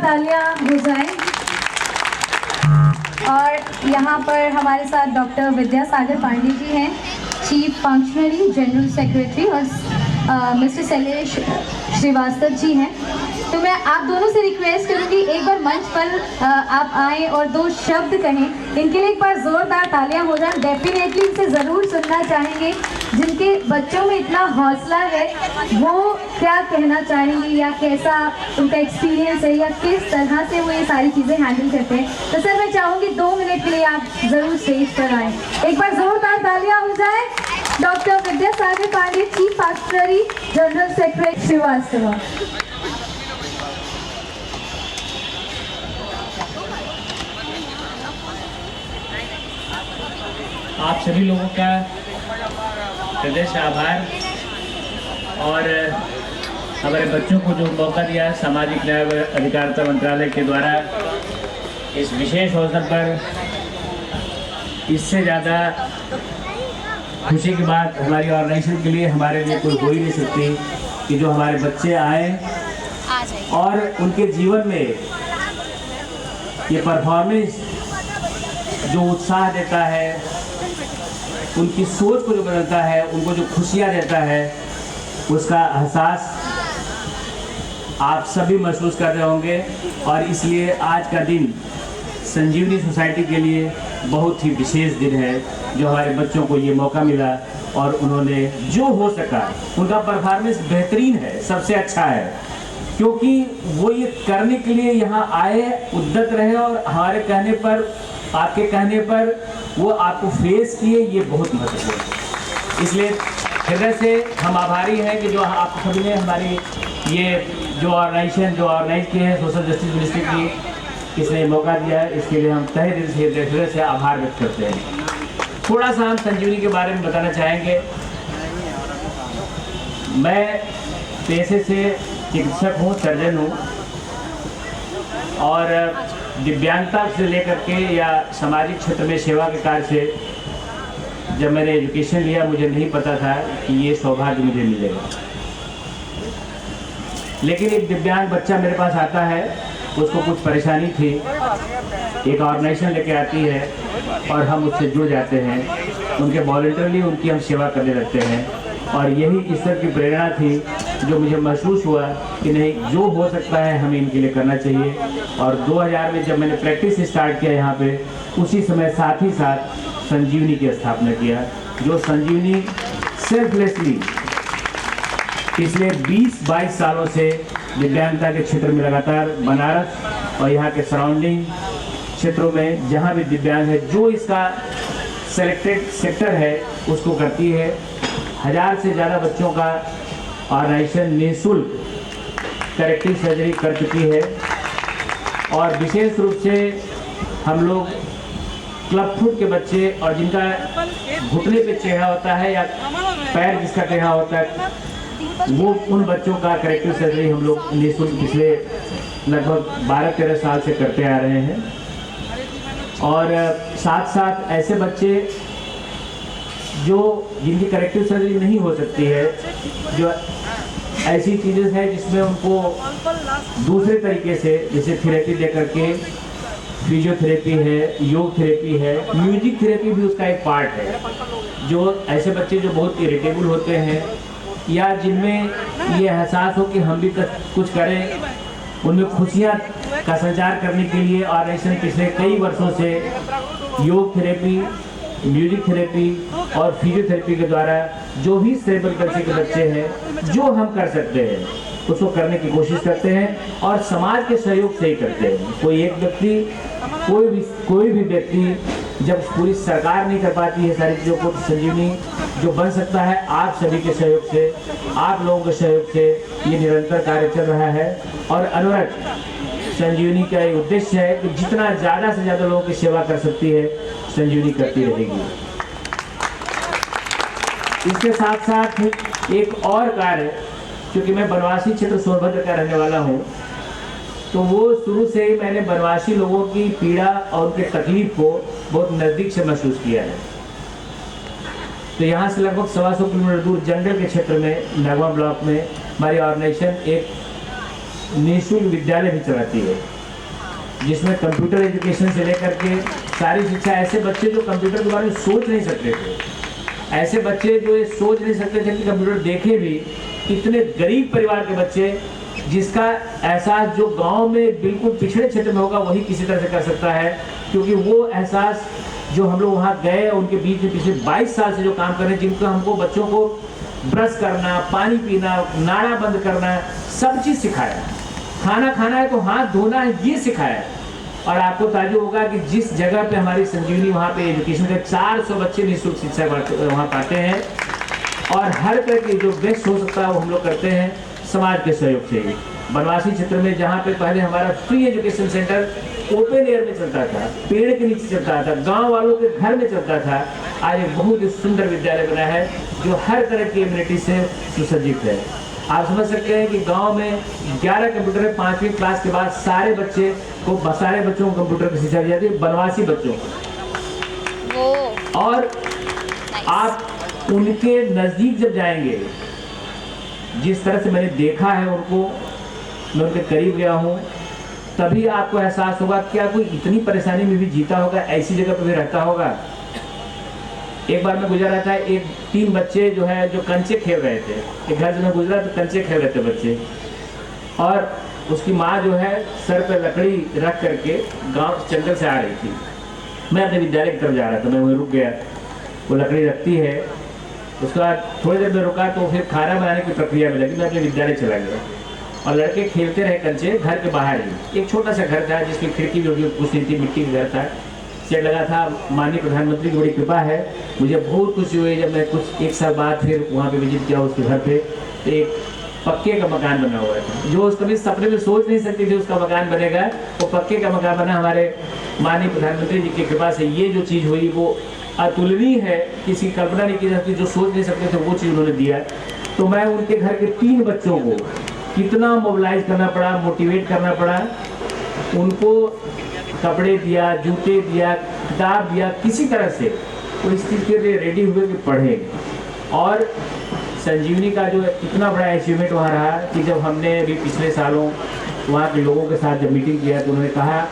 तालियां हो जाएं। और यहाँ पर हमारे साथ डॉक्टर विद्यासागर पांडे जी हैं, चीफ फंक्शनरी जनरल सेक्रेटरी, और मिस्टर शैलेश श्रीवास्तव जी हैं। तो मैं आप दोनों से रिक्वेस्ट करूंगी एक बार मंच पर आप आएँ और 2 शब्द कहें। इनके लिए एक बार जोरदार तालियां हो जाएं। डेफिनेटली इनसे ज़रूर सुनना चाहेंगे। जिनके बच्चों में इतना हौसला है वो क्या कहना चाहेंगे, या कैसा उनका एक्सपीरियंस है, या किस तरह से वो ये सारी चीज़ें हैंडल करते हैं। तो सर मैं चाहूँगी 2 मिनट के लिए आप ज़रूर स्टेज पर आएँ। एक बार जोरदार तालियां हो जाए। Doctor Vidyasagar Pandey, chief functionary general secretary Srivastava. आप सभी लोगों का हृदय से आभार, और हमारे बच्चों को जो मौका दिया सामाजिक न्याय व अधिकारिता मंत्रालय के द्वारा इस विशेष अवसर पर, इससे ज़्यादा खुशी की बात हमारी ऑर्गेनाइजेशन के लिए, हमारे लिए कोई हो ही नहीं सकती कि जो हमारे बच्चे आए और उनके जीवन में ये परफॉर्मेंस जो उत्साह देता है, उनकी सोच को जो बदलता है, उनको जो खुशियाँ देता है, उसका एहसास आप सभी महसूस कर रहे होंगे। और इसलिए आज का दिन संजीवनी सोसाइटी के लिए बहुत ही विशेष दिन है, जो हमारे बच्चों को ये मौका मिला और उन्होंने जो हो सका, उनका परफॉर्मेंस बेहतरीन है, सबसे अच्छा है, क्योंकि वो ये करने के लिए यहाँ आए, उद्यत रहे, और हमारे कहने पर, आपके कहने पर वो आपको फेस किए, ये बहुत महत्वपूर्ण है। इसलिए हृदय से हम आभारी हैं कि जो आप सभी ने हमारी ये जो ऑर्गेनाइजेशन जो ऑर्गेनाइज की है, सोशल जस्टिस मिनिस्ट्री की, इसने मौका दिया है, इसके लिए हम तहे दिल से हृदय से आभार व्यक्त करते हैं। थोड़ा सा हम संजीवनी के बारे में बताना चाहेंगे। मैं पेशे से चिकित्सक हूँ, सर्जन हूँ, और दिव्यांगता से लेकर के या सामाजिक क्षेत्र में सेवा के कार्य से जब मैंने एजुकेशन लिया, मुझे नहीं पता था कि ये सौभाग्य मुझे मिलेगा। लेकिन एक दिव्यांग बच्चा मेरे पास आता है, उसको कुछ परेशानी थी, एक ऑर्गेनाइजेशन लेके आती है और हम उससे जुड़ जाते हैं, उनके वॉलंटियरली उनकी हम सेवा करने लगते हैं। और यही ईश्वर की प्रेरणा थी जो मुझे महसूस हुआ कि नहीं, जो हो सकता है हमें इनके लिए करना चाहिए। और 2000 में जब मैंने प्रैक्टिस स्टार्ट किया यहाँ पे, उसी समय साथ ही साथ संजीवनी की स्थापना किया, जो संजीवनी सेल्फलेसली पिछले 20-22 सालों से दिव्यांगता के क्षेत्र में लगातार बनारस और यहाँ के सराउंडिंग क्षेत्रों में जहाँ भी दिव्यांग है, जो इसका सेलेक्टेड सेक्टर है उसको करती है। 1000 से ज़्यादा बच्चों का ऑर्गेनाइजेशन निःशुल्क करेक्टिव सर्जरी कर चुकी है। और विशेष रूप से हम लोग क्लब फुट के बच्चे और जिनका घुटने पे चेहरा होता है या पैर जिसका चेहरा होता है, वो उन बच्चों का करेक्टिव सर्जरी हम लोग निःशुल्क पिछले लगभग 12-13 साल से करते आ रहे हैं। और साथ साथ ऐसे बच्चे जो जिनकी करेक्टिव सर्जरी नहीं हो सकती है, जो ऐसी चीज़ें हैं जिसमें उनको दूसरे तरीके से, जैसे थेरेपी दे करके, फिजियोथेरेपी है, योग थेरेपी है, म्यूजिक थेरेपी भी उसका एक पार्ट है। जो ऐसे बच्चे जो बहुत इरिटेबल होते हैं या जिनमें ये एहसास हो कि हम भी कुछ करें, उनमें खुशियाँ का संचार करने के लिए ऑर्गेनाइजेशन पिछले कई वर्षों से योग थेरेपी, म्यूजिक थेरेपी और फिजियोथेरेपी के द्वारा जो भी सेरेब्रल पल्सी के बच्चे हैं, जो हम कर सकते हैं उसको करने की कोशिश करते हैं, और समाज के सहयोग से ही करते हैं। कोई एक व्यक्ति, कोई भी व्यक्ति, जब पूरी सरकार नहीं कर पाती है सारी चीज़ों को, तो संजीवनी जो बन सकता है आप सभी के सहयोग से, आप लोगों के सहयोग से ये निरंतर कार्य चल रहा है। और अनवरत संजीवनी का एक उद्देश्य है कि जितना ज़्यादा से ज़्यादा लोगों की सेवा कर सकती है, संजीवनी करती रहेगी। इसके साथ साथ एक और कार्य, क्योंकि मैं बनवासी क्षेत्र सोनभद्र का रहने वाला हूँ, तो वो शुरू से ही मैंने बनवासी लोगों की पीड़ा और उनके तकलीफ को बहुत नज़दीक से महसूस किया है। तो यहाँ से लगभग 125 किलोमीटर दूर जंगल के क्षेत्र में नगवा ब्लॉक में हमारी ऑर्गेनाइजेशन एक निःशुल्क विद्यालय भी चलाती है। जिसमें कंप्यूटर एजुकेशन से लेकर के सारी शिक्षा, ऐसे बच्चे जो कंप्यूटर के बारे में सोच नहीं सकते थे, ऐसे बच्चे जो ये सोच नहीं सकते थे कि कंप्यूटर देखे भी, इतने गरीब परिवार के बच्चे जिसका एहसास जो गांव में बिल्कुल पिछड़े क्षेत्र में होगा वही किसी तरह से कर सकता है, क्योंकि वो एहसास जो हम लोग वहाँ गए उनके बीच में पिछले 22 साल से जो काम कर रहे हैं, जिनको हमको बच्चों को ब्रश करना, पानी पीना, नाड़ा बंद करना, सब चीज़ सिखाया। खाना खाना है तो हाथ धोना है, ये सिखाया। और आपको ताज्जुब होगा कि जिस जगह पे हमारी संजीवनी वहाँ पे एजुकेशन के 400 बच्चे निःशुल्क शिक्षा वहाँ पाते हैं, और हर तरह की जो बेस्ट हो सकता है वो हम लोग करते हैं समाज के सहयोग से। बनवासी क्षेत्र में जहाँ पे पहले हमारा free education centre open air में चलता था, पेड़ के नीचे चलता था, गांव वालों के घर में चलता था, आज एक बहुत ही सुंदर विद्यालय बना है जो हर तरह की इम्यूनिटी से सुसज्जित है। आप समझ सकते हैं कि गांव में 11 कंप्यूटर है, 5वीं क्लास के बाद सारे बच्चों को कंप्यूटर की शिक्षा दी जाती है, बनवासी बच्चों को। और आप उनके नज़दीक जब जाएंगे, जिस तरह से मैंने देखा है उनको, मैं उनके करीब गया हूँ, तभी आपको एहसास होगा क्या कोई इतनी परेशानी में भी जीता होगा, ऐसी जगह पर भी रहता होगा। एक बार मैं गुजर रहा था, 3 बच्चे जो कंचे खेल रहे थे, एक घर से मैं गुजरा तो कंचे खेल रहे थे बच्चे, और उसकी माँ जो है सर पे लकड़ी रख करके गांव जंगल से आ रही थी। मैं अपने विद्यालय की तरफ जा रहा था, मैं वहीं रुक गया, वो लकड़ी रखती है, उसके बाद थोड़ी देर में रुका तो फिर खाना बनाने की प्रक्रिया में लगी, मैं अपने विद्यालय चला गया। और लड़के खेलते रहे कंचे घर के बाहर ही। एक छोटा सा घर था जिसकी खिड़की भी कुछ नहीं थी, मिट्टी का घर था, सेट लगा था। माननीय प्रधानमंत्री की बड़ी कृपा है, मुझे बहुत खुशी हुई जब मैं कुछ 1 साल बाद फिर वहाँ पे विजिट किया उसके घर पे, तो एक पक्के का मकान बना हुआ था, जो उस कभी सपने में सोच नहीं सकती थी उसका मकान बनेगा, वो पक्के का मकान बना। हमारे माननीय प्रधानमंत्री जी की कृपा से ये जो चीज़ हुई वो अतुलनीय है, किसी कल्पना नहीं की जा सकती, जो सोच नहीं सकते थे वो चीज़ उन्होंने दिया। तो मैं उनके घर के 3 बच्चों को कितना मोबिलाइज करना पड़ा, मोटिवेट करना पड़ा, उनको कपड़े दिया, जूते दिया, किताब दिया, किसी तरह से वो इस चीज़ के लिए रेडी हुए कि पढ़े। और संजीवनी का जो इतना बड़ा अचीवमेंट वहाँ रहा कि जब हमने अभी पिछले सालों वहाँ के लोगों के साथ जब मीटिंग किया तो उन्होंने कहा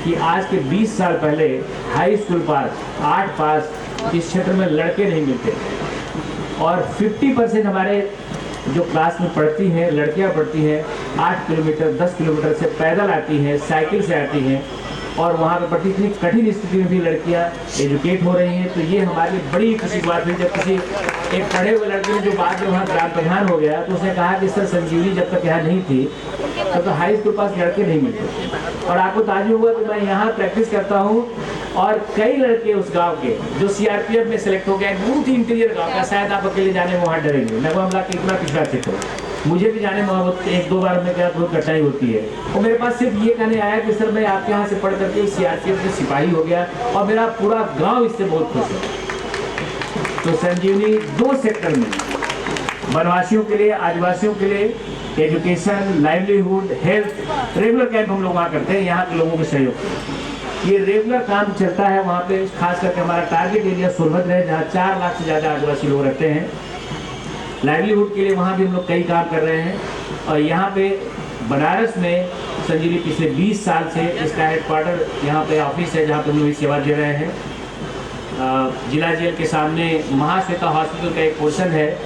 कि आज के 20 साल पहले हाई स्कूल पास, 8 पास इस क्षेत्र में लड़के नहीं मिलते, और 50% हमारे जो क्लास में पढ़ती हैं लड़कियां पढ़ती हैं 8 किलोमीटर 10 किलोमीटर से पैदल आती हैं, साइकिल से आती हैं, और वहाँ पे पढ़ती। इतनी कठिन स्थिति में भी लड़कियां एजुकेट हो रही हैं। तो ये हमारे लिए बड़ी खुशी की बात हुई जब किसी एक पढ़े हुए लड़के ने जो बाद में वहाँ ग्राम प्रधान हो गया तो उसने कहा कि सर संजीवनी जब तक यहाँ नहीं थी तब तो हाई स्कूल पास लड़के नहीं मिलते। और आपको ताज्जुब हुआ कि मैं यहाँ प्रैक्टिस करता हूँ और कई लड़के उस गांव के जो सीआरपीएफ में सेलेक्ट हो गए, बहुत ही इंटीरियर गांव का, शायद आप अकेले जाने में वहाँ डरेंगे, नगवा हमला के इतना पिछड़ा क्षेत्र, मुझे भी जाने में बहुत 1-2 बार में क्या बहुत कठिनाई होती है। और मेरे पास सिर्फ ये कहने आया कि सर मैं आपके यहाँ से पढ़ करके सीआरपीएफ में सिपाही हो गया और मेरा पूरा गाँव इससे बहुत खुश है। तो संजीवनी 2 सेक्टर में, वनवासियों के लिए, आदिवासियों के लिए, education, livelihood, health, regular camp हम लोग वहाँ करते हैं यहाँ के लोगों के सहयोग से। ये रेगुलर काम चलता है वहाँ पे। खास करके हमारा टारगेट एरिया सोनभद्र है जहाँ 4 लाख से ज़्यादा आदिवासी लोग रहते हैं। लाइवलीहुड के लिए वहाँ भी हम लोग कई काम कर रहे हैं। और यहाँ पे बनारस में संजीवनी पिछले 20 साल से इसका हेडक्वार्टर यहाँ पे ऑफिस है जहाँ पे हम लोग सेवा दे रहे हैं। जिला जेल के सामने महाश्वेता हॉस्पिटल का एक पोर्शन है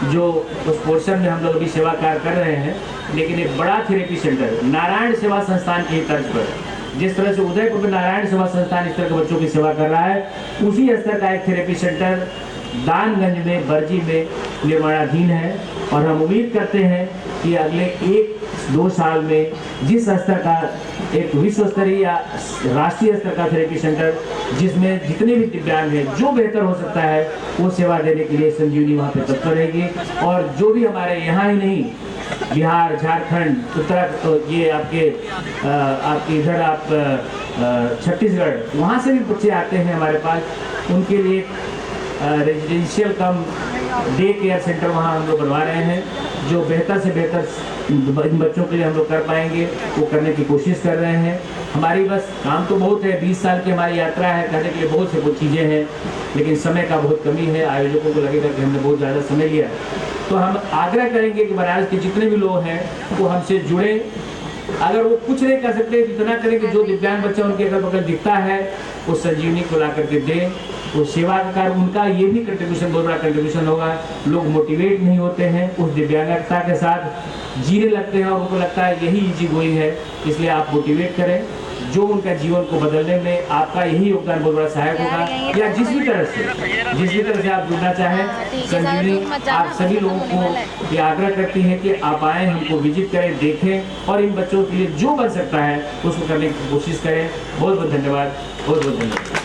जो उस पोर्शन में हम लोग अभी सेवा कार्य कर रहे हैं। लेकिन एक बड़ा थेरेपी सेंटर नारायण सेवा संस्थान की तर्ज पर, जिस तरह से उदयपुर में नारायण सेवा संस्थान इस तरह के बच्चों की सेवा कर रहा है, उसी स्तर का एक थेरेपी सेंटर दानगंज में, बर्जी में निर्माणाधीन है। और हम उम्मीद करते हैं कि अगले 1-2 साल में जिस स्तर का एक विश्व स्तरीय या राष्ट्रीय स्तर का थेरेपी सेंटर जिसमें जितने भी दिव्यांग हैं, जो बेहतर हो सकता है वो सेवा देने के लिए संजीवनी वहाँ पे तत्पर रहेगी। और जो भी हमारे यहाँ ही नहीं, बिहार, झारखंड, उत्तराखंड, ये आपके इधर आप छत्तीसगढ़, वहाँ से भी बच्चे आते हैं हमारे पास, उनके लिए रेजिडेंशियल कम डे केयर सेंटर वहाँ हम लोग बनवा रहे हैं, जो बेहतर से बेहतर इन बच्चों के लिए हम लोग कर पाएंगे वो करने की कोशिश कर रहे हैं। हमारी बस काम तो बहुत है, 20 साल की हमारी यात्रा है, करने के लिए बहुत से कुछ चीज़ें हैं, लेकिन समय का बहुत कमी है। आयोजकों को लगेगा कि हमने बहुत ज़्यादा समय लिया, तो हम आग्रह करेंगे कि बनारस के जितने भी लोग हैं वो हमसे जुड़े अगर वो कुछ नहीं कर सकते तो इतना करें कि जो दिव्यांग बच्चा उनके अगल बगल दिखता है उस संजीवनी को ला करके दें। वो सेवा का कार्य उनका ये भी कंट्रीब्यूशन, बहुत बड़ा कंट्रीब्यूशन होगा। लोग मोटिवेट नहीं होते हैं उस दिव्यांगता के साथ जीने लगते हैं और उनको लगता है यही इजी गोइंग है, इसलिए आप मोटिवेट करें। जो उनका जीवन को बदलने में आपका यही योगदान बहुत बड़ा सहायक होगा। या जिस भी तरह से आप जुड़ना चाहें, संजीवनी आप सभी लोगों को ये आग्रह करती है कि आप आएँ, हमको विजिट करें, देखें और इन बच्चों के लिए जो बन सकता है उसको करने की कोशिश करें। बहुत बहुत धन्यवाद, बहुत बहुत धन्यवाद।